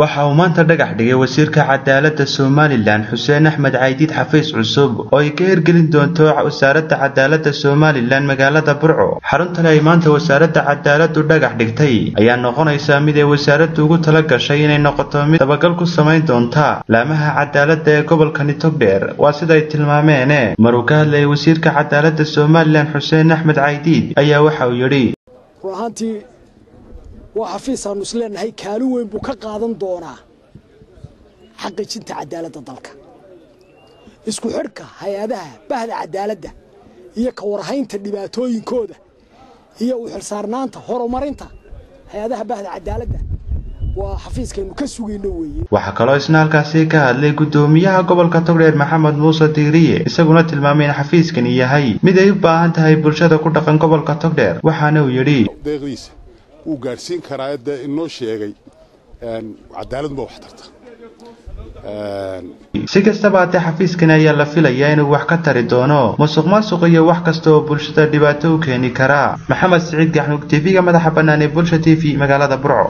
waxa uu maanta dhagax dhigay wasiirka cadaaladda Somaliland Xuseen Axmed Caydiid xafiis cusub oo ay ka hirgelin doonto wasaaradda cadaaladda Somaliland magaalada Burco. Xaruntan ay maanta wasaaradda cadaaladdu dhagax dhigtay ayaa noqonaysa mid ay wasaaraddu ugu tala gashay inay noqoto mid dabagal ku samayn doonta laamaha cadaaladda ee gobolka Togdheer. Waa sida ay tilmaameen maruu ka hadlay wasiirka cadaaladda Somaliland Xuseen Axmed Caydiid ayaa waxa uu yiri وحفيظ النسلين هي كانوا وين بكقاضن دونا حقيقة عدالة الضلك اسكو حركة هي هذا بعد عدالة هي كورهين تدباتوين كودة هي وحرصارنانتا هرومارينتا هي هذا بعد عدالة وحفيظ كانوا كسوقين نووي waxa kale isna halkaasi ka hadlay gudoomiyaha gobolka Togdheer Maxamed Muuse Diiriye isaguna tilmaamay in xafiiskan yahay mid ay u baahan tahay bulshada ku dhaqan gobolka Togdheer waxaana uu yiri وقارسين كرايد إنه شيء عدالة بوحدرته. si kastaba ha xafiiskan ayaa la filayaa inuu wax ka tari doono musuqmaasuq iyo wax kasta oo bulshada dhibaato u keeni kara. Maxamed Saciid Gaxnuug TV-ga madaxa bannaan ee Bulsha TV magaalada Burco.